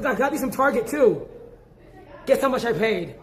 Look, I got these from Target too. Guess how much I paid?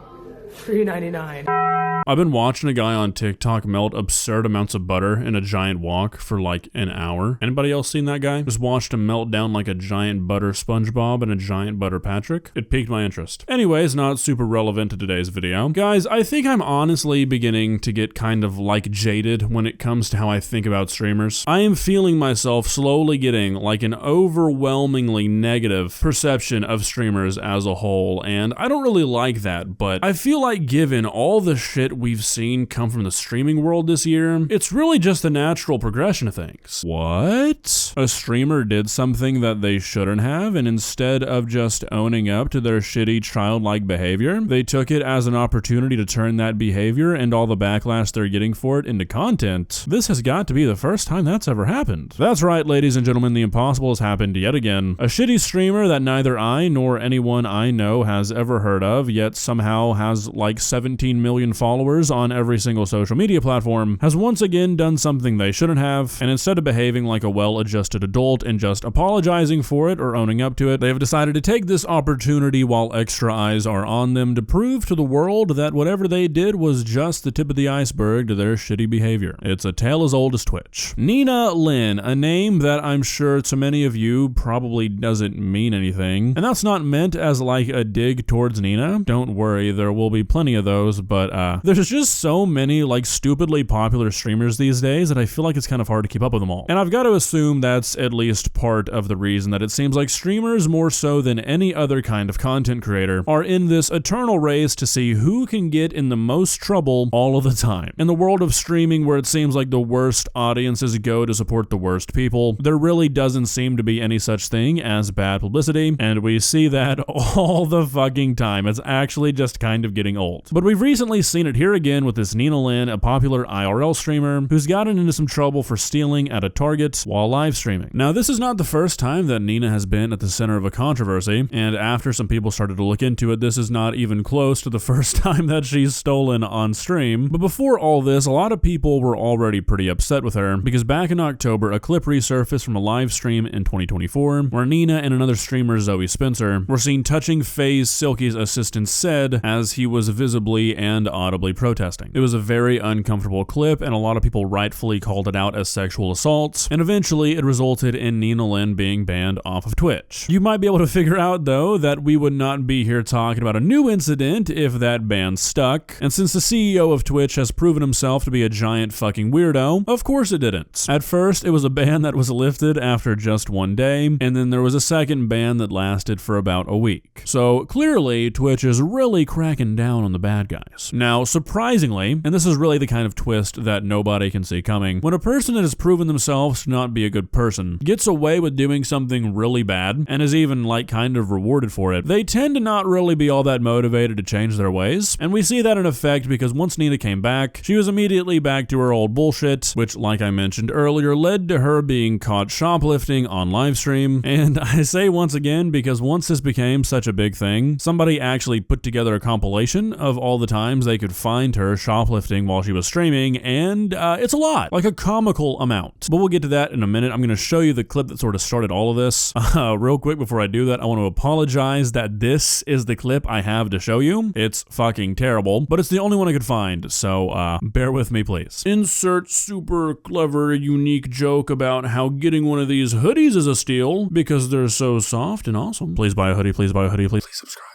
$3.99. I've been watching a guy on TikTok melt absurd amounts of butter in a giant wok for like an hour. Anybody else seen that guy? Just watched him melt down like a giant butter SpongeBob and a giant butter Patrick. It piqued my interest. Anyways, not super relevant to today's video. Guys, I think I'm honestly beginning to get kind of like jaded when it comes to how I think about streamers. I am feeling myself slowly getting like an overwhelmingly negative perception of streamers as a whole, and I don't really like that, but I feel like given all the shit we've seen come from the streaming world this year, it's really just the natural progression of things. What? A streamer did something that they shouldn't have, and instead of just owning up to their shitty childlike behavior, they took it as an opportunity to turn that behavior and all the backlash they're getting for it into content. This has got to be the first time that's ever happened. That's right, ladies and gentlemen, the impossible has happened yet again. A shitty streamer that neither I nor anyone I know has ever heard of, yet somehow has like 17 million followers on every single social media platform, has once again done something they shouldn't have, and instead of behaving like a well-adjusted adult and just apologizing for it or owning up to it, they have decided to take this opportunity while extra eyes are on them to prove to the world that whatever they did was just the tip of the iceberg to their shitty behavior. It's a tale as old as Twitch. Nina Lynn, a name that I'm sure to many of you probably doesn't mean anything, and that's not meant as like a dig towards Nina. Don't worry, there will be plenty of those, but there's just so many like stupidly popular streamers these days that I feel like it's kind of hard to keep up with them all. And I've got to assume that's at least part of the reason that it seems like streamers, more so than any other kind of content creator, are in this eternal race to see who can get in the most trouble all of the time. In the world of streaming, where it seems like the worst audiences go to support the worst people, there really doesn't seem to be any such thing as bad publicity, and we see that all the fucking time. It's actually just kind of getting old. But we've recently seen it here again with this Nina Lynn, a popular IRL streamer who's gotten into some trouble for stealing at a Target while live streaming. Now, this is not the first time that Nina has been at the center of a controversy, and after some people started to look into it, this is not even close to the first time that she's stolen on stream. But before all this, a lot of people were already pretty upset with her, because back in October, a clip resurfaced from a live stream in 2024 where Nina and another streamer, Zoe Spencer, were seen touching FaZe Silky's assistant Ced as he was visibly and audibly protesting. It was a very uncomfortable clip, and a lot of people rightfully called it out as sexual assault, and eventually it resulted in Nina Lynn being banned off of Twitch. You might be able to figure out, though, that we would not be here talking about a new incident if that ban stuck, and since the CEO of Twitch has proven himself to be a giant fucking weirdo, of course it didn't. At first, it was a ban that was lifted after just one day, and then there was a second ban that lasted for about a week. So clearly, Twitch is really cracking down on the bad guys. Now, surprisingly, and this is really the kind of twist that nobody can see coming, when a person that has proven themselves to not be a good person gets away with doing something really bad and is even like kind of rewarded for it, they tend to not really be all that motivated to change their ways. And we see that in effect because once Nina came back, she was immediately back to her old bullshit, which, like I mentioned earlier, led to her being caught shoplifting on livestream. And I say once again because once this became such a big thing, somebody actually put together a compilation of all the times they could find her shoplifting while she was streaming, and it's a lot, like a comical amount. But we'll get to that in a minute. I'm going to show you the clip that sort of started all of this. Real quick before I do that, I want to apologize that this is the clip I have to show you. It's fucking terrible, but it's the only one I could find, so bear with me, please. Insert super clever, unique joke about how getting one of these hoodies is a steal because they're so soft and awesome. Please buy a hoodie, please buy a hoodie, please subscribe.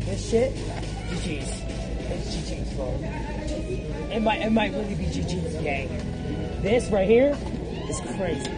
This shit, GG's. It's GG's, bro. It might really be GG's gang. This right here is crazy.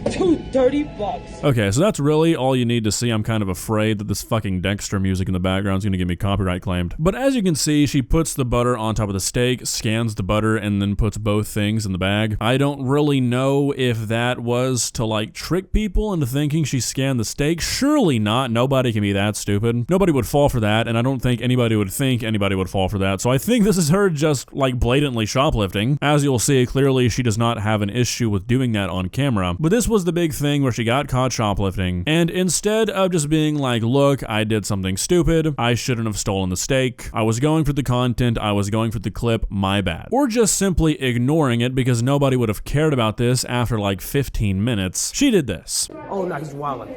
$230. Okay, so that's really all you need to see. I'm kind of afraid that this fucking Dexter music in the background is going to get me copyright claimed. But as you can see, she puts the butter on top of the steak, scans the butter, and then puts both things in the bag. I don't really know if that was to like trick people into thinking she scanned the steak. Surely not. Nobody can be that stupid. Nobody would fall for that, and I don't think anybody would think anybody would fall for that. So I think this is her just like blatantly shoplifting. As you'll see, clearly she does not have an issue with doing that on camera. But this was the big thing where she got caught shoplifting, and instead of just being like, look, I did something stupid, I shouldn't have stolen the steak, I was going for the content, I was going for the clip, my bad. Or just simply ignoring it because nobody would have cared about this after like 15 minutes, she did this. Oh no, he's wildin'.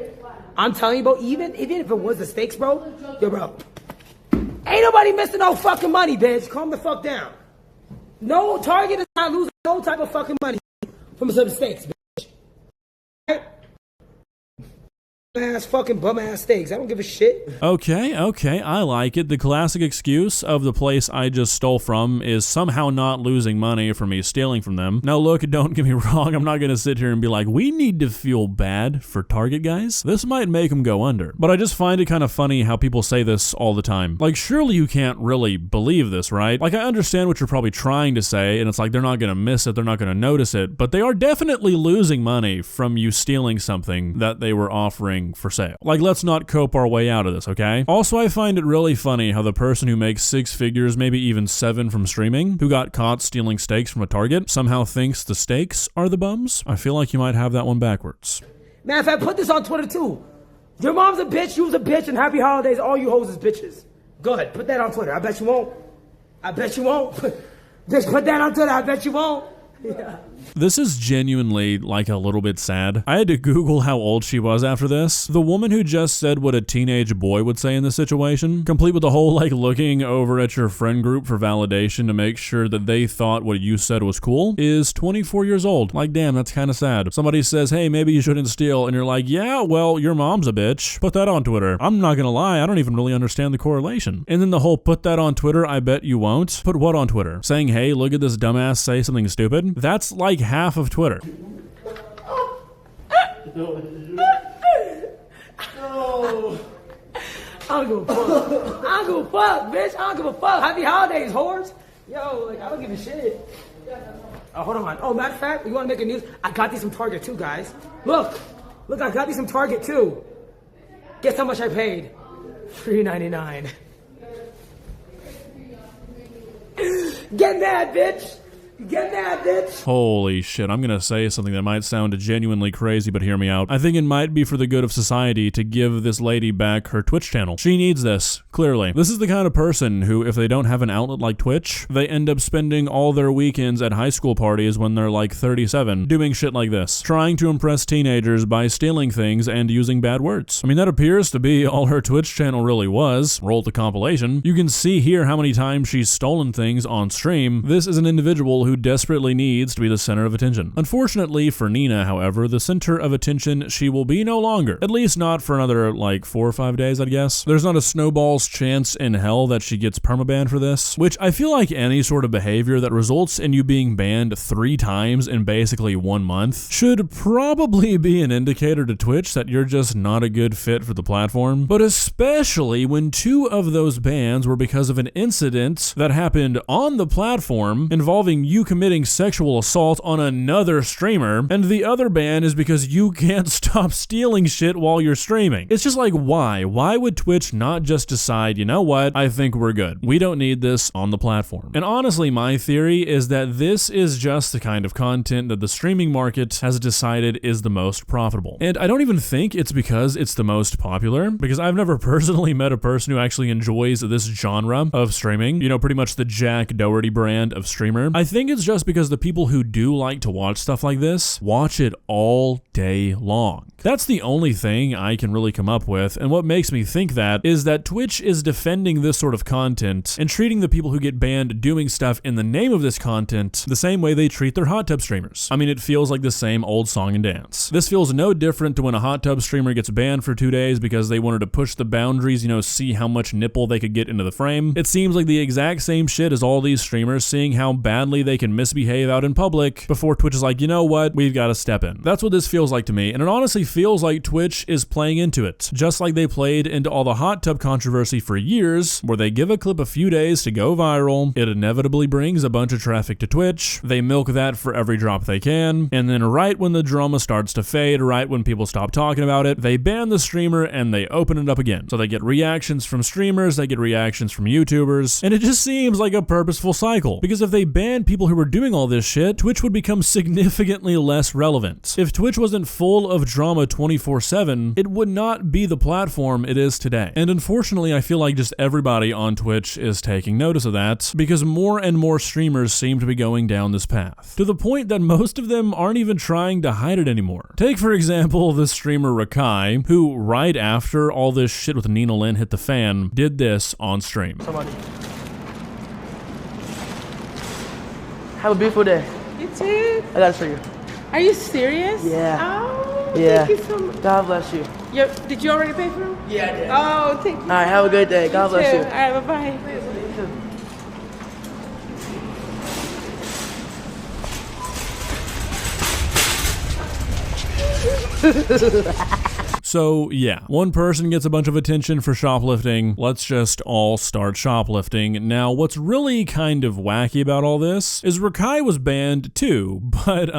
I'm telling you, bro, even if it was the steaks, bro, yo, bro, ain't nobody missing no fucking money, bitch. Calm the fuck down. No, Target is not losing no type of fucking money from some steaks, bitch. Right? Ass fucking bum ass steaks. I don't give a shit. Okay, I like it. The classic excuse of the place I just stole from is somehow not losing money for me stealing from them. Now look, don't get me wrong, I'm not gonna sit here and be like, we need to feel bad for Target guys. This might make them go under. But I just find it kind of funny how people say this all the time. Like, surely you can't really believe this, right? Like, I understand what you're probably trying to say, and it's like they're not gonna miss it, they're not gonna notice it, but they are definitely losing money from you stealing something that they were offering for sale. Like, let's not cope our way out of this, okay? Also, I find it really funny how the person who makes 6 figures, maybe even 7 from streaming, who got caught stealing steaks from a Target, somehow thinks the steaks are the bums. I feel like you might have that one backwards. Man, if I put this on Twitter too, your mom's a bitch, you's a bitch, and happy holidays, all you hoes is bitches. Go ahead, put that on Twitter. I bet you won't. I bet you won't. Just put that on Twitter. I bet you won't. Yeah. This is genuinely like a little bit sad. I had to Google how old she was after this. The woman who just said what a teenage boy would say in this situation, complete with the whole like looking over at your friend group for validation to make sure that they thought what you said was cool, is 24 years old. Like, damn, that's kind of sad. Somebody says, hey, maybe you shouldn't steal, and you're like, yeah, well, your mom's a bitch. Put that on Twitter. I'm not gonna lie, I don't even really understand the correlation. And then the whole put that on Twitter, I bet you won't. Put what on Twitter? Saying, hey, look at this dumbass say something stupid? That's like half of Twitter. No. I don't give a fuck. I don't give a fuck, bitch. I don't give a fuck. Happy holidays, whores. Yo, like, I don't give a shit. Oh, hold on. Oh, matter of fact, you want to make a news? I got these from Target too, guys. Look, I got these from Target too. Guess how much I paid? $3.99. Get mad, bitch. Get mad, bitch. Holy shit, I'm gonna say something that might sound genuinely crazy, but hear me out. I think it might be for the good of society to give this lady back her Twitch channel. She needs this, clearly. This is the kind of person who, if they don't have an outlet like Twitch, they end up spending all their weekends at high school parties when they're like 37, doing shit like this, trying to impress teenagers by stealing things and using bad words. I mean, that appears to be all her Twitch channel really was. Roll the compilation. You can see here how many times she's stolen things on stream. This is an individual who desperately needs to be the center of attention. Unfortunately for Nina, however, the center of attention she will be no longer. At least not for another, like, 4 or 5 days, I'd guess. There's not a snowball's chance in hell that she gets permabanned for this, which I feel like any sort of behavior that results in you being banned 3 times in basically 1 month should probably be an indicator to Twitch that you're just not a good fit for the platform. But especially when 2 of those bans were because of an incident that happened on the platform involving you committing sexual assault on another streamer, and the other ban is because you can't stop stealing shit while you're streaming. It's just like, why? Why would Twitch not just decide, you know what, I think we're good. We don't need this on the platform. And honestly, my theory is that this is just the kind of content that the streaming market has decided is the most profitable. And I don't even think it's because it's the most popular, because I've never personally met a person who actually enjoys this genre of streaming, you know, pretty much the Jack Doherty brand of streamer. I think it's just because the people who do like to watch stuff like this watch it all day long. That's the only thing I can really come up with, and what makes me think that is that Twitch is defending this sort of content and treating the people who get banned doing stuff in the name of this content the same way they treat their hot tub streamers. I mean, it feels like the same old song and dance. This feels no different to when a hot tub streamer gets banned for 2 days because they wanted to push the boundaries, you know, see how much nipple they could get into the frame. It seems like the exact same shit as all these streamers seeing how badly they can misbehave out in public before Twitch is like, you know what, we've got to step in. That's what this feels like to me, and it honestly feels like Twitch is playing into it, just like they played into all the hot tub controversy for years, where they give a clip a few days to go viral, it inevitably brings a bunch of traffic to Twitch, they milk that for every drop they can, and then right when the drama starts to fade, right when people stop talking about it, they ban the streamer and they open it up again. So they get reactions from streamers, they get reactions from YouTubers, and it just seems like a purposeful cycle, because if they ban people people who were doing all this shit, Twitch would become significantly less relevant. If Twitch wasn't full of drama 24/7, it would not be the platform it is today. And unfortunately, I feel like just everybody on Twitch is taking notice of that, because more and more streamers seem to be going down this path, to the point that most of them aren't even trying to hide it anymore. Take, for example, the streamer Rakai, who right after all this shit with Nina Lynn hit the fan, did this on stream. Somebody. Have a beautiful day. You too. I got it for you. Are you serious? Yeah. Oh, Yeah. thank you so much. God bless you. Did you already pay for them? Yeah, I did. Oh, thank you. All right, have a good day. God bless too. you. All right, bye-bye. So yeah, one person gets a bunch of attention for shoplifting. Let's just all start shoplifting. Now, what's really kind of wacky about all this is Rakai was banned too, but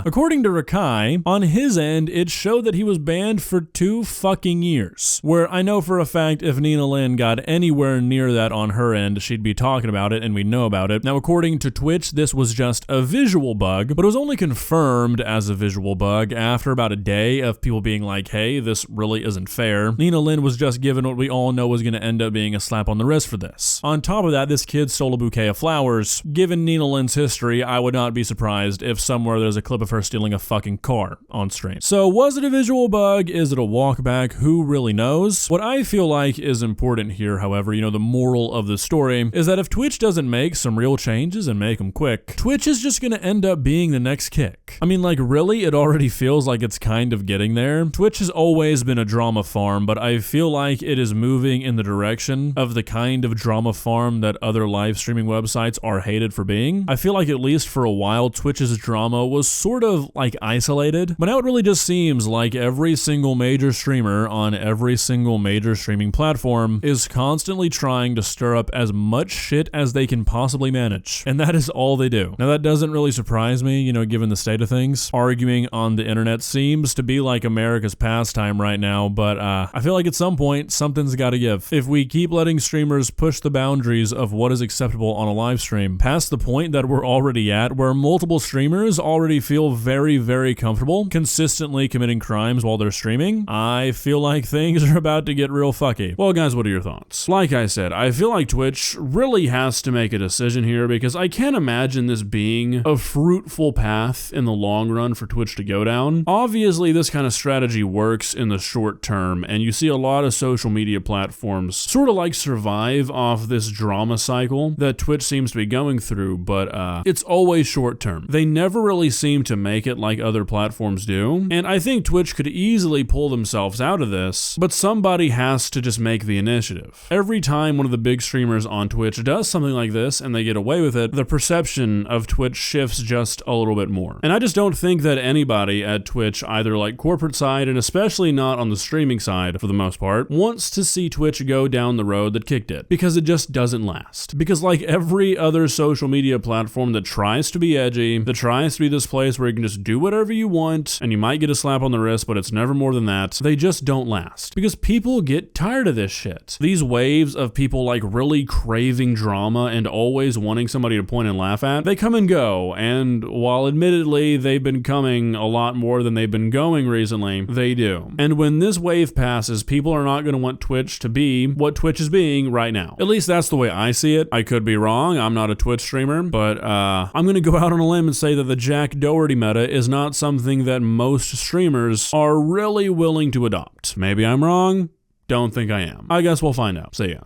according to Rakai, on his end, it showed that he was banned for 2 fucking years. Where I know for a fact if Nina Lynn got anywhere near that on her end, she'd be talking about it and we know about it. Now, according to Twitch, this was just a visual bug, but it was only confirmed as a visual bug after about a day of people being like, hey, this really isn't fair. Nina Lynn was just given what we all know was going to end up being a slap on the wrist for this. On top of that, this kid stole a bouquet of flowers. Given Nina Lynn's history, I would not be surprised if somewhere there's a clip of her stealing a fucking car on stream. So was it a visual bug? Is it a walkback? Who really knows? What I feel like is important here, however, the moral of the story, is that if Twitch doesn't make some real changes and make them quick, Twitch is just going to end up being the next Kick. I mean, like, really, it already feels like it's kind of getting there. Twitch has always been a drama farm, but I feel like it is moving in the direction of the kind of drama farm that other live streaming websites are hated for being. I feel like at least for a while, Twitch's drama was sort of like isolated, but now it really just seems like every single major streamer on every single major streaming platform is constantly trying to stir up as much shit as they can possibly manage. And that is all they do. Now that doesn't really surprise me, given the state of things. Arguing on the internet seems to be like America's pastime right now, but I feel like at some point, something's gotta give. If we keep letting streamers push the boundaries of what is acceptable on a live stream, past the point that we're already at, where multiple streamers already feel very, very comfortable consistently committing crimes while they're streaming, I feel like things are about to get real fucky. Well, guys, what are your thoughts? Like I said, I feel like Twitch really has to make a decision here, because I can't imagine this being a fruitful path in the long run for Twitch to go down. Obviously, this kind of strategy works in the short term, and you see a lot of social media platforms sort of like survive off this drama cycle that Twitch seems to be going through, but it's always short term. They never really seem to make it like other platforms do, and I think Twitch could easily pull themselves out of this, but somebody has to just make the initiative. Every time one of the big streamers on Twitch does something like this and they get away with it, the perception of Twitch shifts just a little bit more. And I just don't think that anybody at Twitch, either like corporate side and especially not on the streaming side for the most part, wants to see Twitch go down the road that Kick did, because it just doesn't last. Because like every other social media platform that tries to be edgy, that tries to be this place where you can just do whatever you want and you might get a slap on the wrist, but it's never more than that, they just don't last. Because people get tired of this shit. These waves of people like really craving drama and always wanting somebody to point and laugh at, they come and go, and while admittedly they've been coming a lot more than they've been going recently, they do. And when this wave passes, people are not going to want Twitch to be what Twitch is being right now. At least that's the way I see it. I could be wrong. I'm not a Twitch streamer, but I'm going to go out on a limb and say that the Jack Doherty meta is not something that most streamers are really willing to adopt. Maybe I'm wrong. Don't think I am. I guess we'll find out. See ya.